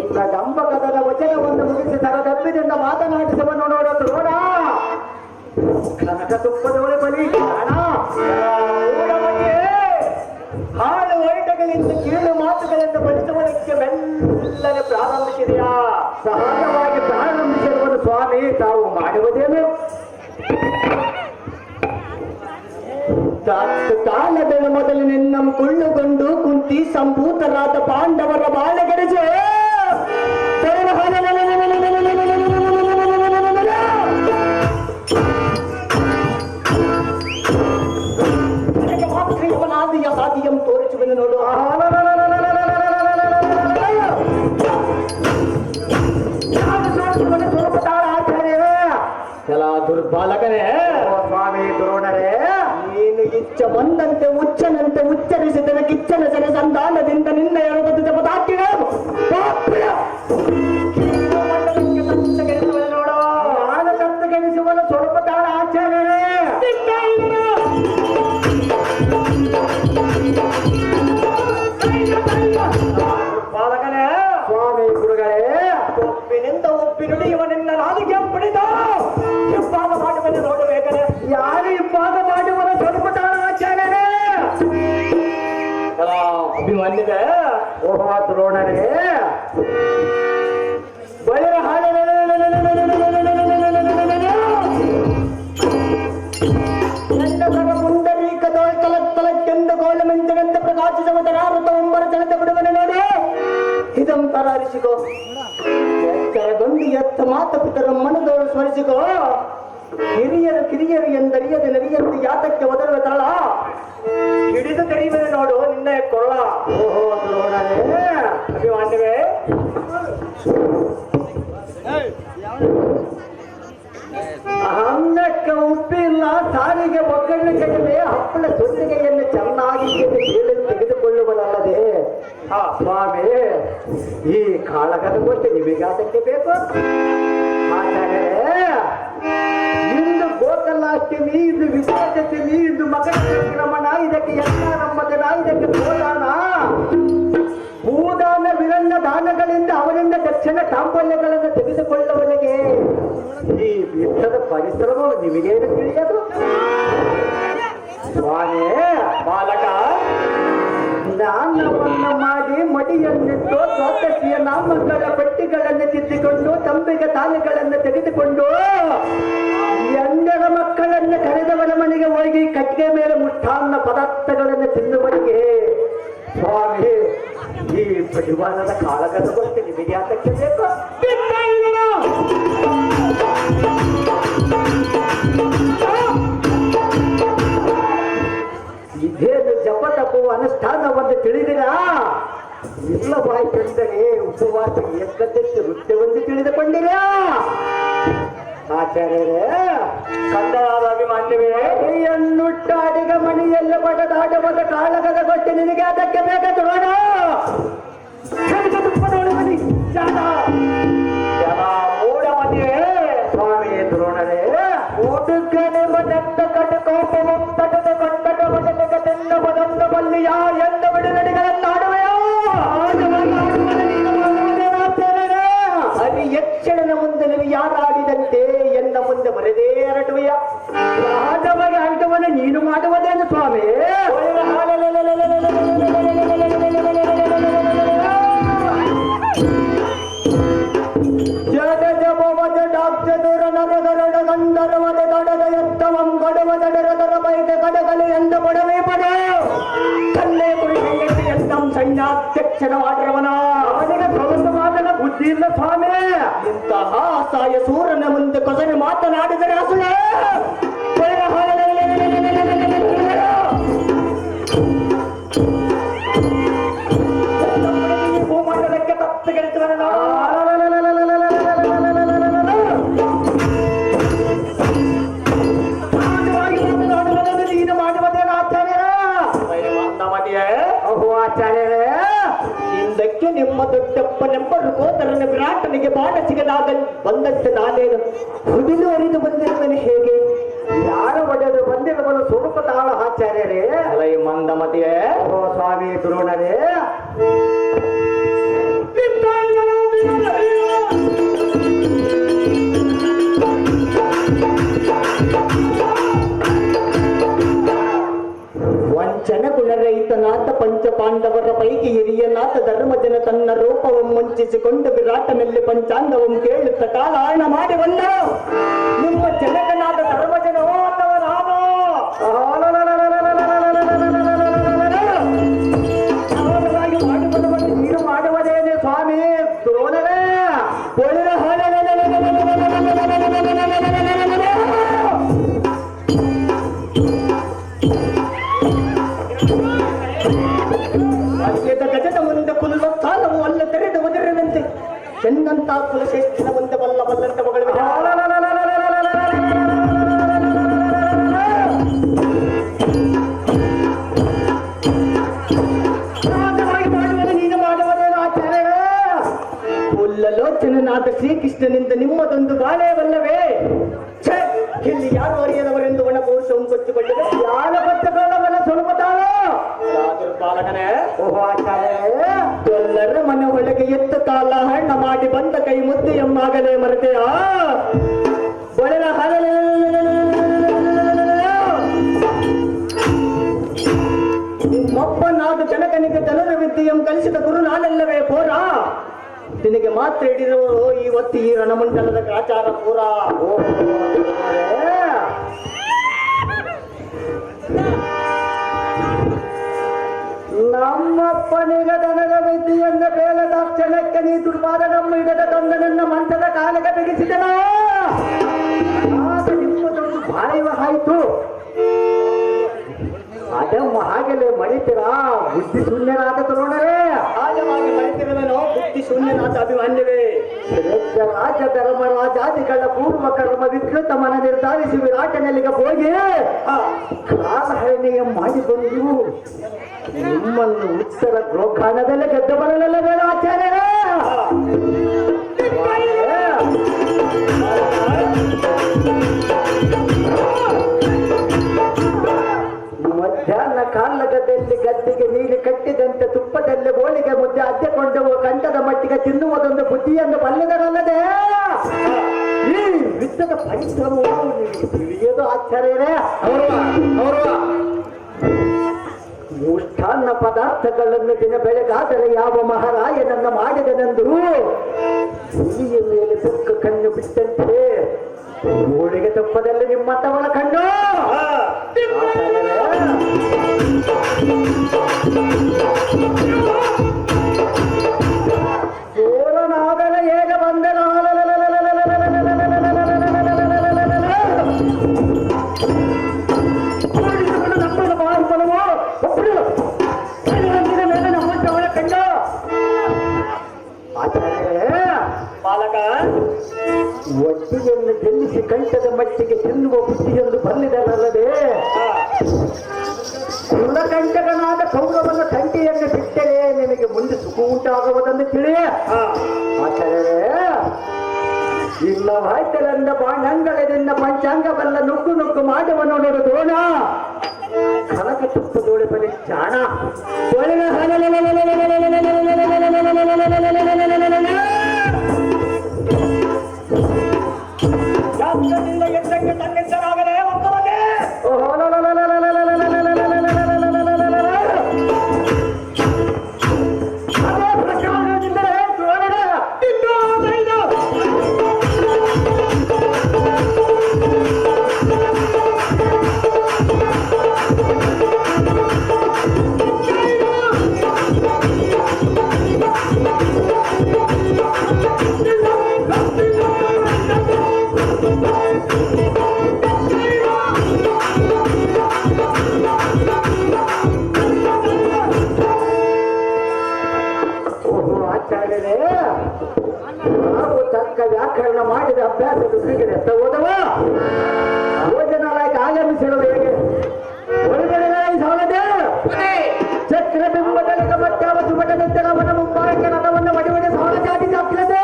ನಿನ್ನ ಗಂಬಕದ ವಚನವನ್ನು ಮುಗಿಸಿ ತರದಬ್ಬಿನಿಂದ ಮಾತನಾಡಿಸುವನು ನೋಡ ದ್ರೋಣ. ಕನಕ ತುಪ್ಪದೊಳೆ ಬಲಿ ಹಣ ಹಾಳು ಹೊರಟಗಳಿಂದ ಕೀಳು ಮಾತುಗಳನ್ನು ಬಳಸುವುದಕ್ಕೆ ಮೆಲ್ಲನೆ ಪ್ರಾರಂಭಿಸಿದೆಯಾ? ಸಹಜವಾಗಿ ಪ್ರಾರಂಭಿಸಿರುವುದು ಸ್ವಾಮಿ ತಾವು ಮಾಡುವುದೇನು? ಕಾಲದ ಮೊದಲು ನಿನ್ನ ಕೊಳ್ಳುಕೊಂಡು ಕುಂತಿ ಸಂಭೂತರಾದ ಪಾಂಡವರ ಬಾಳೆಗರಜೆ ಸಾಧ್ಯ ತೋರಿಸುವೆನು ನೋಡು. ಕೆಲ ದುರ್ಬಾಲಕರೇ, ಸ್ವಾಮಿ ದ್ರೋಣರೇ, ನೀನು ಇಚ್ಛ ಬಂದಂತೆ ಉಚ್ಚನಂತೆ ಉಚ್ಚರಿಸಿದ ಕಿಚ್ಚನ ಸರ ಸಂಧಾನದಿಂದ ನಿನ್ನ ಎರಡು ಜಪದಾಕಿನ ನೋಡು. ನಾನು ಕತ್ತಗೆನಿಸುವನು ಸ್ವಲ್ಪ ತಾಳ ಆಚಾರ್ಯರೇ. ಬಾಲಕನೇ, ಸ್ವಾಮಿ ಗುರುಗಳೇ, ಒಪ್ಪಿನಿಂದ ಒಪ್ಪಿ ನುಡಿಯುವ ನಿನ್ನ ನಾಲಿಗೆ ಪಡಿದ ಇಬ್ಬಾಗ ಮಾಡುವನು ನೋಡಬೇಕನೆ. ಯಾರು ಇಬ್ಬಾಗ ಮಾಡುವನ ಸ್ವಲ್ಪ ತಾಳ ಆಚಾರ್ಯರೇ. ಅಭಿಮಾನ್ಯರೇ, ಓಹೋ ದ್ರೋಣರೇ, ಬಳಿರ ಹಾಡ ಮುಂಡರೀಕದೋಳ್ ತಲತ್ತಲಕ್ಕೆಂದು ಗೋಳಮೆಂದಿನಂತೆ ಪ್ರಕಾಶಿಸುವುದರಾರುತ ಒಂಬರ ಜನತೆ ಬಿಡುವನು ನೋಡಿ. ಇದಂತರ ಅರಿಸಿಕೋ, ಎಚ್ಚರಗೊಂಡು ಎತ್ತ ಮಾತ ಪಿತರ ಮನದೋಳು ಸ್ಮರಿಸಿಕೋ. ಹಿರಿಯರು ಕಿರಿಯರು ಎಂದರಿಯದೆ ನರಿಯಂತೆ ಯಾತಕ್ಕೆ ಒದರುವ ತಳ ಹಿಡಿದು ತೆರೆಯುವುದು ನೋಡು ನಿನ್ನ ಕೊಳ್ಳ. ಓಹೋ ದ್ರೋಣರೇ, ಅಭಿಮಾನ್ಯವೇ, ಅನ್ನಕ್ಕೆ ಉಪ್ಪಿಲ್ಲ, ಸಾರಿಗೆ ಒಗ್ಗರಣೆಗೆ ಹಪ್ಪಳ ಸೊನ್ನಿಗೆಯನ್ನು ಚೆನ್ನಾಗಿ ಕೇಳಿ ತೆಗೆದುಕೊಳ್ಳುವನಲ್ಲದೆ ಸ್ವಾಮಿ ಈ ಕಾಳಗದ ಗೊತ್ತು ನಿಮಗಾತಕ್ಕೆ ಬೇಕು. ಆಚಾರ್ಯರೇ, ಇಂದು ಗೋಕಲಾಷ್ಟಮಿ, ಇದು ವಿಸರ್ಜನೆ, ಇದು ಮಕರ ಸಂಕ್ರಮಣ, ಇದಕ್ಕೆ ಯಜ್ಞಾರಂಭದನ, ಇದಕ್ಕೆ ಗೋದಾನ, ಭೂದಾನ, ವಿರಣ್ಯ ದಾನಗಳಿಂದ ಅವರಿಂದ ದಕ್ಷಿಣ ತಾಂಬಲ್ಯಗಳನ್ನು ತೆಗೆದುಕೊಳ್ಳುವವನಿಗೆ ಈ ಯುದ್ಧದ ಪರಿಶ್ರಮವು ನಿಮಗೇನು ತಿಳಿಯದು? ಸ್ವಾಮಿ ಬಾಲಕ, ದಾನವನ್ನು ಮಾಡಿ ಮಡಿಯನ್ನಿಟ್ಟು ದ್ವಾದಶಿಯ ನಾಮಗಳ ಪಟ್ಟಿಗಳನ್ನು ತಿದ್ದಿಕೊಂಡು ತಂಬಿಗೆ ತಾಲಿಗಳನ್ನು ತೆಗೆದುಕೊಂಡು ಎಂದರ ಮಕ್ಕಳನ್ನು ಕರೆದವನ ಮನೆಗೆ ಹೋಗಿ ಕಟ್ಟಿಗೆ ಮೇಲೆ ಮುಷ್ಟಾನ್ನ ಪದಾರ್ಥಗಳನ್ನು ತಿನ್ನುವರಿಗೆ ಸ್ವಾಮಿ ಈ ಪರಿವಾರದ ಕಾಳಗದ ಬಗ್ಗೆ ನಿಮಗೆ ಯಾತಕ್ಕೆ ಬೇಕು? ಇದೇನು ಜಪ ತಪ್ಪು ಅನುಷ್ಠಾನವನ್ನು ತಿಳಿದಿರಾ? ಇಲ್ಲವಾಯ್ತೆಂದರೆ ಉಪವಾಸ ಎಕ್ಕತ್ತೆತ್ತು ನೃತ್ಯವನ್ನು ತಿಳಿದುಕೊಂಡಿರಾ? ಆಚಾರ್ಯರೇ, ಕಂದರಾದ ಅಭಿಮಾನ್ಯವೇ, ಎನ್ನುಟ್ಟಾಡಿಗ ಮಣಿಯಲ್ಲ ಪಡೆದಾಟವಾದ ಕಾಳಗದ ಗೊತ್ತಿ ನಿನಗೆ ಅದಕ್ಕೆ ಬೇಕಾದ ನೋಡ. ಮೂಢಮತಿಯೇ, ಸ್ವಾಮಿ ದ್ರೋಣರೇ, ಊಟಕ್ಕನೆ ಮನೆತ್ತ ಕಟಕೋಪವಂ ತಟದ ಕಟ್ಟಡ ಮನೆಗ ತೆನ್ನ ಮದಂದ ಬಲ್ಲಿಯ ಎಂದ ಬಿಡುಗಡೆಗಳನ್ನಾಡುವೆಯೋ ಅಲ್ಲಿ ಯಕ್ಷಣನ ಮುಂದೆ ನೀವು ಯಾರಾಡಿದಂತೆ ಎನ್ನ ಮುಂದೆ ಬರದೇ ಹರಟುವೆಯ ಸಹಜವಾಗಿ ಹರಟುವನೆ ನೀನು ಮಾಡುವುದೇನು ಸ್ವಾಮಿ? ಗಂಧರ್ವದ ದಡದ ಎತ್ತವಂ ಗಡವ ದಡರದರ ಬೈದ ಕಡಗಲೆ ಎಂದ ಬಡವೇ ಪಡೆ ಕಲ್ಲೆ ಕುರಿಗೈಯಲ್ಲಿ ಎಂದಂ ಸೈನ್ಯಾಧ್ಯಕ್ಷನ ಮಾಡಿರವನ ಅವನಿಗೆ ಪ್ರಬಂಧ ಮಾಡಲ ಬುದ್ಧಿ ಇಲ್ಲ ಸ್ವಾಮಿ. ಇಂತಹ ಅಸಹಾಯ ಸೂರನ ಮುಂದೆ ಕೊಸರೆ ಮಾತನಾಡಿದರೆ ಅಸುಳೆ ಭೂಮಂಡಲಕ್ಕೆ ತಪ್ಪುಗೆಳಿಸುವನ ಆಚಾರ್ಯರೇ, ಹಿಂದಕ್ಕೆ ನಿಮ್ಮ ದೊಡ್ಡಪ್ಪನೆಂಬ ಋಕೋದರನ ವಿರಾಟನಿಗೆ ಬಾಣ ಸಿಗದಾಗ ಬಂದಂತೆ ನಾನೇನು ಹುದಿಲು ಅರಿದು ಬಂದಿರುವನು ಹೇಗೆ? ಯಾರ ಒಡೆದು ಬಂದಿರುವನು ಸ್ವರೂಪ ತಾಳ ಆಚಾರ್ಯರೇ. ಅಲೈ ಮಂದಮತಿಯೇ, ಓ ಸ್ವಾಮಿ ದ್ರೋಣರೇ, ರಣಗುಣರಹಿತನಾಥ ಪಂಚ ಪಾಂಡವರ ಪೈಕಿ ಹಿರಿಯನಾಥ ಧರ್ಮಜನ ತನ್ನ ರೂಪವನ್ನು ಮುಂಚಿಸಿಕೊಂಡು ವಿರಾಟನಲ್ಲಿ ಪಂಚಾಂಗವನ್ನು ಕೇಳುತ್ತ ಕಾಲಹರಣ ಮಾಡಿ ಬಂದ ನಿಮ್ಮ ಜನಕನಾದ ಧರ್ಮಜನೋ ಅಥವಾ ನಾನು ಮಾಡಿ ನೀರು ಮಾಡುವುದೇನೆ ಸ್ವಾಮಿ ದ್ರೋಣರೇ ಒಳ್ಳೆಯ ಗಜದ ಮುಂದೆ ಕುಲ್ಲ ಸಾಲವು ಅಲ್ಲ ತೆರೆದು ಒದರಿನಂತೆ ಚೆನ್ನಂತ ಕುಲಶೇಷ್ಠನ ಮುಂದೆ ಬಲ್ಲ ಬಲ್ಲಂತ ಮಗಳು ನೀನು ಮಾಡುವುದೇನು ಆಚಾರ್ಯ ಉಲ್ಲಲೋಚನಾದ ಶ್ರೀಕೃಷ್ಣನಿಂದ ನಿಮ್ಮದೊಂದು ಬಾಳೆಯವಲ್ಲವೇ ಇಲ್ಲಿ ಯಾರು ಅರಿಯದವರೆಂದು ಒಣಪೌರುಷವನ್ನು ಕೊಚ್ಚಿಕೊಳ್ಳದೆ ಯಾರ ಪಟ್ಟಕಾಲವನ್ನ ಸ್ವಲ್ಪ ತಾಳು ಬಾಲಕನೇ ಓಹೋ ಆಚಾರ್ಯ ಎಲ್ಲರ ಮನೆ ಒಳಗೆ ಎತ್ತ ಕಾಲ ಹಣ್ಣ ಮಾಡಿ ಬಂದ ಕೈ ಮುದ್ದು ಎಮ್ಮಾಗಲೇ ಮರೆತೆಯಾ ಒಳಗ ನಿಮ್ಮಪ್ಪನಾದ ಜನಕನಿಗೆ ಜನರ ವಿದ್ಯೆಯನ್ನು ಕಲಿಸಿದ ಗುರು ನಾನಲ್ಲವೇ ಪೋರ ನಿನಗೆ ಮಾತ್ರ ಹಿಡಿದವರು ಇವತ್ತು ಈ ರಣಮಂಡಲದ ಗ್ರಾಚಾರ ಪೂರ ನಮ್ಮಪ್ಪನಿಗೆ ದನದ ವಿದ್ಯೆಯಿಂದ ಬೇಲದ ಕ್ಷಣಕ್ಕೆ ನೀ ದುರ್ವಾದ ನಮ್ಮ ಹಿಡದ ತಂದ ನನ್ನ ಮಂಚದ ಕಾಲಿಗೆ ಬಿಗಿಸಿದನ ನಿಮ್ಮದೊಂದು ಬಾಳಿವ ಆಯ್ತು ಅದಮ್ಮ ಹಾಗೆಲೆ ಮಡಿತೀರಾ ಬುದ್ಧಿ ಶೂನ್ಯನಾದ ತರೋಣರೇ ಸಹಜವಾಗಿ ಮಡಿತಿರುವನು ಬುದ್ಧಿ ಶೂನ್ಯನಾದ ಅಭಿಮಾನ್ಯವೇ ರಾಜ ಧರ್ಮರಾಜಾದಿಗಳ ಪೂರ್ವ ಕರ್ಮ ವಿಕೃತ ಮನ ನಿರ್ಧಾರಿಸಿ ವಿರಾಟನಲ್ಲಿಗೆ ಹೋಗಿ ಕಾಲಹರಣೆಯ ಮಾಡಿ ಬಂದು ನಿಮ್ಮನ್ನು ಉತ್ತರ ಗೋಖಾನದಲ್ಲಿ ಗೆದ್ದ ಬರಲಿಲ್ಲ ಬೇಡ ಆಚಾರ್ಯರೇ ಮಧ್ಯಾಹ್ನ ಕಾಲಗದಲ್ಲಿ ಗದ್ದಿಗೆ ನೀರು ಕಟ್ಟಿದಂತೆ ತುಪ್ಪದಲ್ಲಿ ಗೋಳಿಗೆ ಮುದ್ದೆ ಅದ್ದೆಕೊಂಡು ಕಂಠದ ಮಟ್ಟಿಗೆ ತಿನ್ನುವುದೊಂದು ಬುದ್ಧಿಯನ್ನು ಬಲ್ಲದರಲ್ಲದೆ ಈ ಯುದ್ಧದ ಪರಿಶ್ರಮವು ತಿಳಿಯೋದು ಆಚಾರ್ಯರೇ ಮುಷ್ಟಾನ್ನ ಪದಾರ್ಥಗಳನ್ನು ದಿನ ಬೆಳಗಾದರೆ ಯಾವ ಮಹಾರಾಯನನ್ನು ಮಾಡಿದನೆಂದು ಹುಲಿಯ ಮೇಲೆ ಬುಕ್ಕ ಕಣ್ಣು ಬಿಟ್ಟಂತೆ ಗೋಳಿಗೆ ತುಪ್ಪದಲ್ಲಿ ನಿಮ್ಮಂತವಳ ಕಣ್ಣು ಸೋಲನಾಗಲ ಹೇಗೆ ಬಂದನ ನಮ್ಮನ್ನು ಬಾರಿಸಲವೋ ಒಬ್ಬರು ಮೇಲೆ ನಮ್ಮಂತವಳ ಕಣ್ಣು ಆಚಾರ್ಯ ಬಾಲಕ ಒಟ್ಟಿಗೆಯನ್ನು ಗೆಲ್ಲಿಸಿ ಕಂಠದ ಮಟ್ಟಿಗೆ ತಿನ್ನುವ ಬುದ್ಧಿಯೊಂದು ಬಂದಿದನಲ್ಲದೆ ಕುಲಕಂಠಕನಾದ ಕೌರವನ ಕಂಠೆಯನ್ನು ಬಿಟ್ಟರೆ ನಿನಗೆ ಮುಂದೆ ಸುಖ ಉಂಟಾಗುವುದನ್ನು ತಿಳಿಯ ಆಚಾರ್ಯರೇ ಇಲ್ಲವಾಯ್ತಲೆಂದ ಬಾಣಂಗಳದಿಂದ ಪಂಚಾಂಗವೆಲ್ಲ ನುಗ್ಗು ನುಗ್ಗು ಮಾಡುವನು ನೋಡು ದ್ರೋಣ ಕನಕ ತುಪ್ಪದೋಳೆ ಬಲಿ ಜಾಣ ಶಾಸ್ತ್ರದಿಂದ ಎದ್ದಕ್ಕೆ ತನ್ನಿದ್ದರಾಗಲೇ ಒಬ್ಬರೇ ಅದೇ ಪ್ರಕಾರದಿಂದಲೇ ದ್ರೋಣನ ನಾವು ತಕ್ಕ ವ್ಯಾಕರಣ ಮಾಡಿದ ಅಭ್ಯಾಸದ ಸಿಗದೆ ಹೋದವ ಭೋಜನಾಲಯಕ್ಕೆ ಆಗಮಿಸಿರುವ ಹೇಗೆ ಚಕ್ರಬಿಂಬದಲ್ಲಿ ಮತ್ತಾವತ್ತು ಮಠದಂತೆ ಅವನ ಮುಂಭಾಗಕ್ಕೆ ರಥವನ್ನು ಮಡಿವಡೆ ಸಹಜಾತಿ ದಾಖಲದೆ